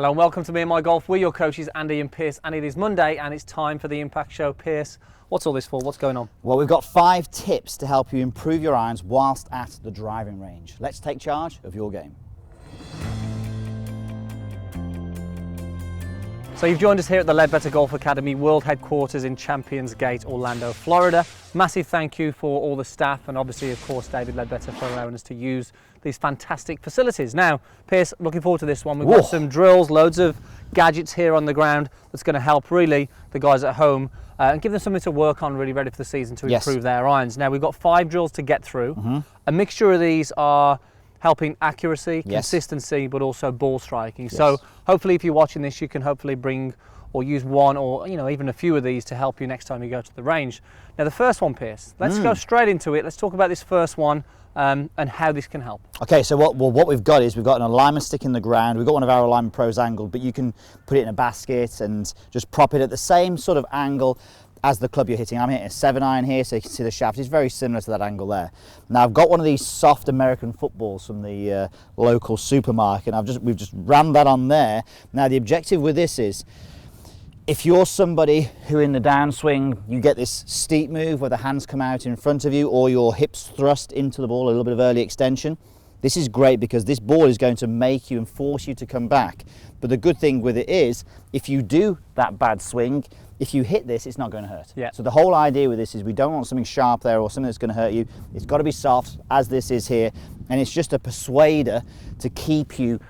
Hello and welcome to Me and My Golf. We're your coaches, Andy and Pierce, and it is Monday and it's time for the Impact Show. Pierce, what's all this for? What's going on? Well, we've got 5 tips to help you improve your irons whilst at the driving range. Let's take charge of your game. So you've joined us here at the Leadbetter Golf Academy World Headquarters in Champions Gate, Orlando, Florida. Massive thank you for all the staff and obviously, of course, David Leadbetter for allowing us to use these fantastic facilities. Now, Pierce, looking forward to this one. We've got some drills, loads of gadgets here on the ground that's going to help really the guys at home and give them something to work on really ready for the season to improve their irons. Now, we've got 5 drills to get through. A mixture of these are helping accuracy, consistency, but also ball striking. So hopefully if you're watching this, you can hopefully bring or use one or even a few of these to help you next time you go to the range. Now the first one, Pierce, let's go straight into it. Let's talk about this first one and how this can help. Okay, so what we've got is we've got an alignment stick in the ground. We've got one of our alignment pros angled, but you can put it in a basket and just prop it at the same sort of angle as the club you're hitting. I'm hitting a 7-iron here, so you can see the shaft is very similar to that angle there. Now I've got one of these soft American footballs from the local supermarket, and we've just rammed that on there. Now the objective with this is, if you're somebody who in the downswing, you get this steep move where the hands come out in front of you or your hips thrust into the ball, a little bit of early extension, this is great because this ball is going to make you and force you to come back. But the good thing with it is, if you do that bad swing, if you hit this, it's not going to hurt. So the whole idea with this is we don't want something sharp there or something that's going to hurt you. It's got to be soft, as this is here, and it's just a persuader to keep you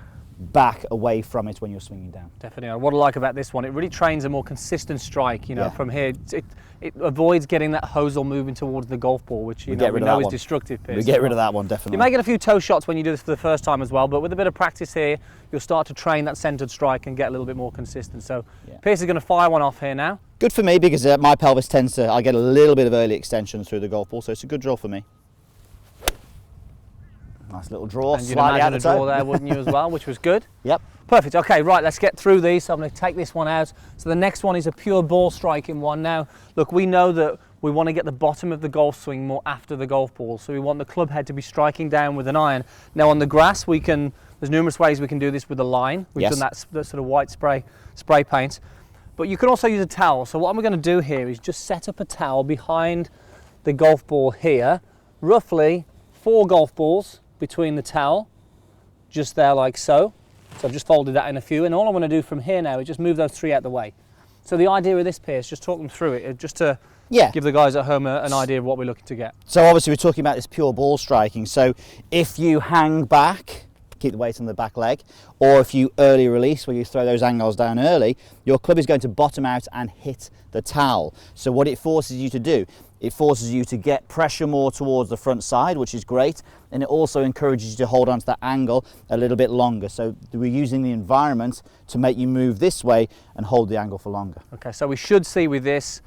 back away from it when you're swinging down. Definitely. What I like about this one, it really trains a more consistent strike, from here. It avoids getting that hosel moving towards the golf ball, which we know is destructive, Pierce. We get rid of that one, definitely. You may get a few toe shots when you do this for the first time as well, but with a bit of practice here, you'll start to train that centered strike and get a little bit more consistent. So Pierce is going to fire one off here now. Good for me because my pelvis tends to, I get a little bit of early extension through the golf ball, so it's a good drill for me. Nice little draw, and you'd imagine a draw there, wouldn't you, as well, which was good? Yep. Perfect. Okay, right, let's get through these. So I'm going to take this one out. So the next one is a pure ball striking one. Now, look, we know that we want to get the bottom of the golf swing more after the golf ball. So we want the club head to be striking down with an iron. Now on the grass, there's numerous ways we can do this with a line. We've done that sort of white spray paint. But you can also use a towel. So what I'm going to do here is just set up a towel behind the golf ball here, roughly 4 golf balls between the towel, just there like so. So I've just folded that in a few, and all I want to do from here now is just move those 3 out the way. So the idea of this, Pierce, just talk them through it, just to give the guys at home an idea of what we're looking to get. So obviously we're talking about this pure ball striking. So if you hang back, keep the weight on the back leg, or if you early release where you throw those angles down early, your club is going to bottom out and hit the towel. So what it forces you to do, it forces you to get pressure more towards the front side, which is great, and it also encourages you to hold on to that angle a little bit longer. So we're using the environment to make you move this way and hold the angle for longer. Okay, so we should see with this,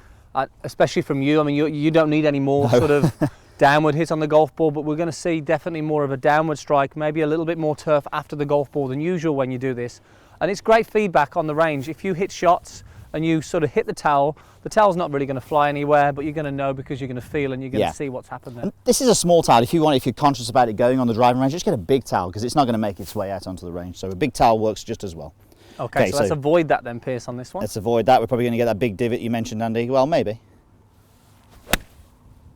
especially from you, I mean, you don't need any more sort of downward hit on the golf ball, but we're going to see definitely more of a downward strike, maybe a little bit more turf after the golf ball than usual when you do this. And it's great feedback on the range. If you hit shots and you sort of hit the towel's not really going to fly anywhere, but you're going to know because you're going to feel and you're going to see what's happened there. And this is a small towel. If you're conscious about it going on the driving range, just get a big towel because it's not going to make its way out onto the range. So a big towel works just as well. Okay, so let's avoid that then, Pierce, on this one. Let's avoid that. We're probably going to get that big divot you mentioned, Andy. Well, maybe.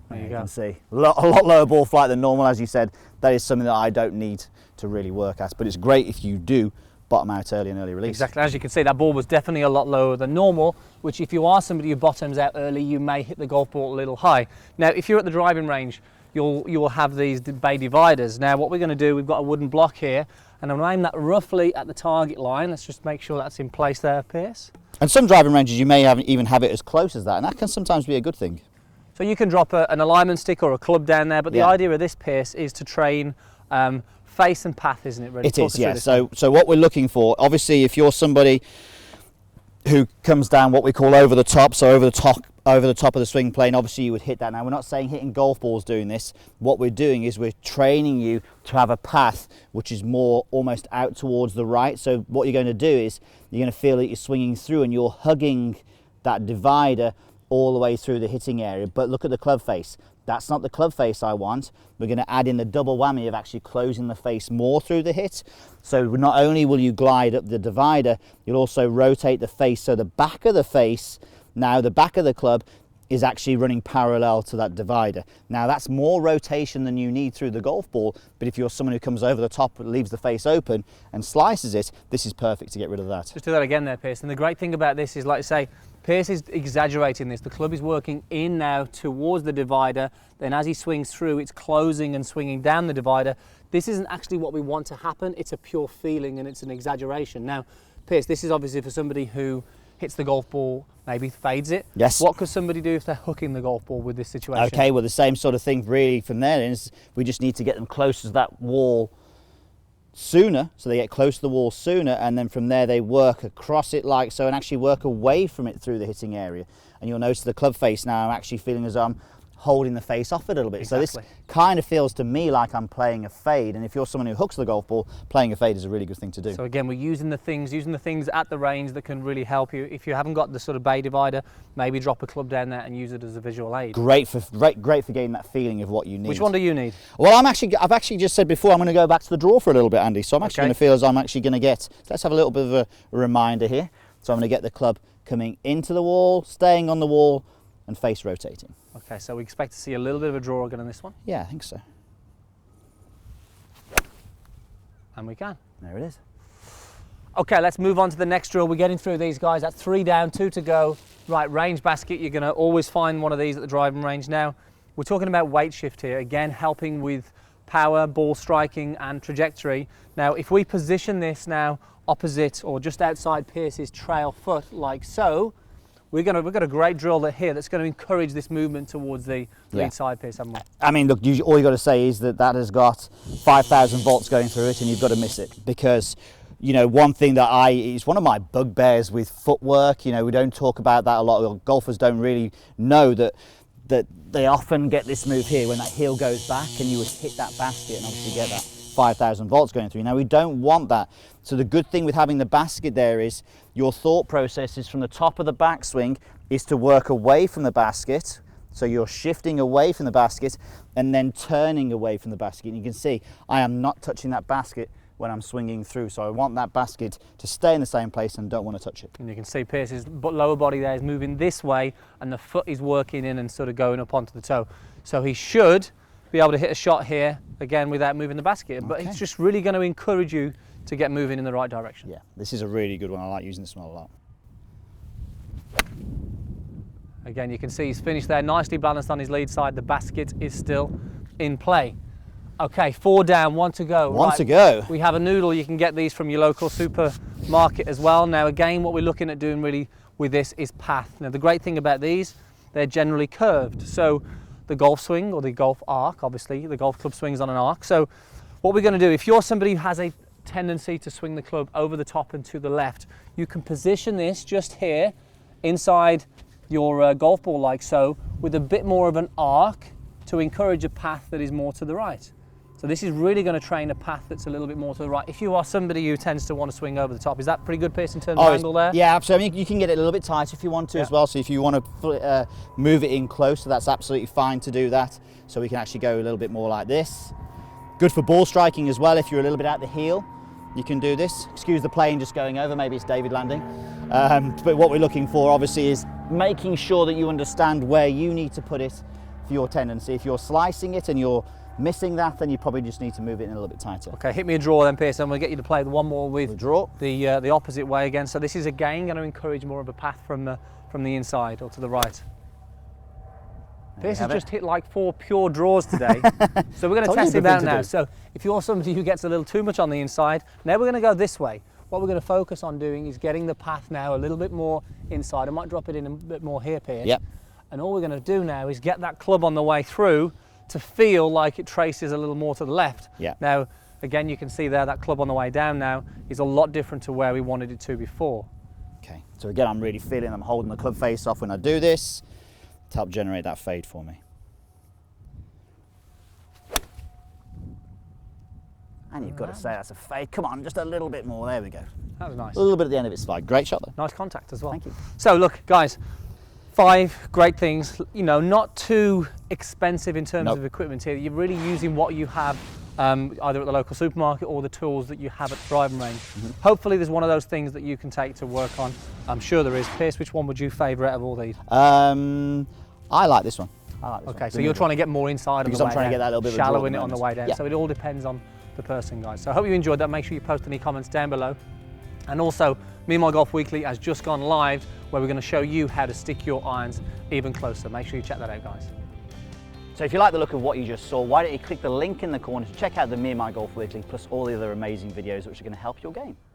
There you go. You can see a lot lower ball flight than normal, as you said. That is something that I don't need to really work at, but it's great if you do bottom out early and early release. Exactly. As you can see, that ball was definitely a lot lower than normal, which if you are somebody who bottoms out early, you may hit the golf ball a little high. Now, if you're at the driving range, you will have these bay dividers. Now, what we're going to do, we've got a wooden block here, and I'm going to aim that roughly at the target line. Let's just make sure that's in place there, Pierce. And some driving ranges, you may even have it as close as that, and that can sometimes be a good thing. So you can drop an alignment stick or a club down there, but the idea of this, Pierce, is to train face and path, isn't it? Really? It is, yes. So what we're looking for, obviously, if you're somebody who comes down what we call over the top, so over the top of the swing plane, obviously you would hit that. Now, we're not saying hitting golf balls doing this. What we're doing is we're training you to have a path which is more almost out towards the right. So what you're going to do is you're going to feel that you're swinging through and you're hugging that divider all the way through the hitting area. But look at the club face. That's not the club face I want. We're going to add in the double whammy of actually closing the face more through the hit. So not only will you glide up the divider, you'll also rotate the face, so the back of the face, now the back of the club, is actually running parallel to that divider. Now that's more rotation than you need through the golf ball, but if you're someone who comes over the top and leaves the face open and slices it, this is perfect to get rid of that. Just do that again there, Pierce. And the great thing about this is, like I say, Pierce is exaggerating this. The club is working in now towards the divider, then as he swings through, it's closing and swinging down the divider. This isn't actually what we want to happen. It's a pure feeling and it's an exaggeration. Now, Pierce, this is obviously for somebody who hits the golf ball, maybe fades it. Yes. What could somebody do if they're hooking the golf ball with this situation? Okay, well the same sort of thing really from there is we just need to get them close to that wall sooner, so they get close to the wall sooner, and then from there they work across it like so and actually work away from it through the hitting area. And you'll notice the club face now I'm actually feeling as though I'm holding the face off a little bit. Exactly. So this kind of feels to me like I'm playing a fade, and if you're someone who hooks the golf ball, playing a fade is a really good thing to do. So again, we're using the things at the range that can really help you. If you haven't got the sort of bay divider, maybe drop a club down there and use it as a visual aid. Great for getting that feeling of what you need. Which one do you need? Well, I've actually just said before I'm going to go back to the draw for a little bit, Andy. So I'm actually going to feel as I'm actually going to get. So let's have a little bit of a reminder here. So I'm going to get the club coming into the wall, staying on the wall, and face rotating. Okay, so we expect to see a little bit of a draw again on this one. Yeah, I think so. And we can. There it is. Okay, let's move on to the next drill. We're getting through these guys at 3 down, 2 to go. Right, range basket. You're going to always find one of these at the driving range. Now, we're talking about weight shift here. Again, helping with power, ball striking and trajectory. Now, if we position this now opposite or just outside Pierce's trail foot like so, we've got a great drill here that's going to encourage this movement towards the lead side, Pierce, haven't we? I mean, look, all you got to say is that has got 5,000 volts going through it, and you've got to miss it because, you know, one thing that it's one of my bugbears with footwork. You know, we don't talk about that a lot. Golfers don't really know that they often get this move here when that heel goes back, and you would hit that basket and obviously get that 5,000 volts going through. Now we don't want that. So the good thing with having the basket there is your thought process is from the top of the backswing is to work away from the basket. So you're shifting away from the basket and then turning away from the basket. And you can see I am not touching that basket when I'm swinging through. So I want that basket to stay in the same place and don't want to touch it. And you can see Pierce's lower body there is moving this way and the foot is working in and sort of going up onto the toe. So he should be able to hit a shot here again without moving the basket. But it's just really going to encourage you to get moving in the right direction. Yeah, this is a really good one. I like using this one a lot. Again, you can see he's finished there, nicely balanced on his lead side. The basket is still in play. Okay, 4 down, 1 to go. One to go. We have a noodle. You can get these from your local supermarket as well. Now, again, what we're looking at doing really with this is path. Now, the great thing about these, they're generally curved. So the golf swing or the golf arc, obviously, the golf club swings on an arc. So what we're going to do, if you're somebody who has a tendency to swing the club over the top and to the left, you can position this just here inside your golf ball like so, with a bit more of an arc to encourage a path that is more to the right. So this is really going to train a path that's a little bit more to the right. If you are somebody who tends to want to swing over the top, is that pretty good, Pierce, in terms of angle there? Yeah, absolutely. I mean, you can get it a little bit tight if you want to as well. So if you want to move it in close, so that's absolutely fine to do that. So we can actually go a little bit more like this. Good for ball striking as well. If you're a little bit out the heel, you can do this. Excuse the plane just going over, maybe it's David landing. But what we're looking for obviously is making sure that you understand where you need to put it for your tendency. If you're slicing it and you're missing that, then you probably just need to move it in a little bit tighter. Okay, hit me a draw then, Pierce, and we'll get you to play the one more with draw. The opposite way again. So this is again going to encourage more of a path from the inside or to the right. Pierce has just hit like 4 pure draws today. So we're going to test him out now. So if you're somebody who gets a little too much on the inside, now we're going to go this way. What we're going to focus on doing is getting the path now a little bit more inside. I might drop it in a bit more here, Pierce. Yep. And all we're going to do now is get that club on the way through to feel like it traces a little more to the left. Yeah. Now, again, you can see there that club on the way down now is a lot different to where we wanted it to before. Okay, so again, I'm really feeling I'm holding the club face off when I do this to help generate that fade for me. And you've got to say that's a fade. Come on, just a little bit more. There we go. That was nice. A little bit at the end of its slide. Great shot though. Nice contact as well. Thank you. So look, guys, 5 great things, you know, not too expensive in terms Nope. of equipment here. You're really using what you have either at the local supermarket or the tools that you have at the driving range. Hopefully there's one of those things that you can take to work on. I'm sure there is. Pierce, which one would you favour out of all these? I like this one. I like this Okay, one. so you're trying to get more inside Because on the I'm way trying down, to get that little bit of a draw at shallowing the it on the moment. way down. Yeah. So it all depends on the person, guys. So I hope you enjoyed that. Make sure you post any comments down below. And also, Me and My Golf Weekly has just gone live, where we're going to show you how to stick your irons even closer. Make sure you check that out, guys. So if you like the look of what you just saw, why don't you click the link in the corner to check out the Me and My Golf Weekly, plus all the other amazing videos which are going to help your game.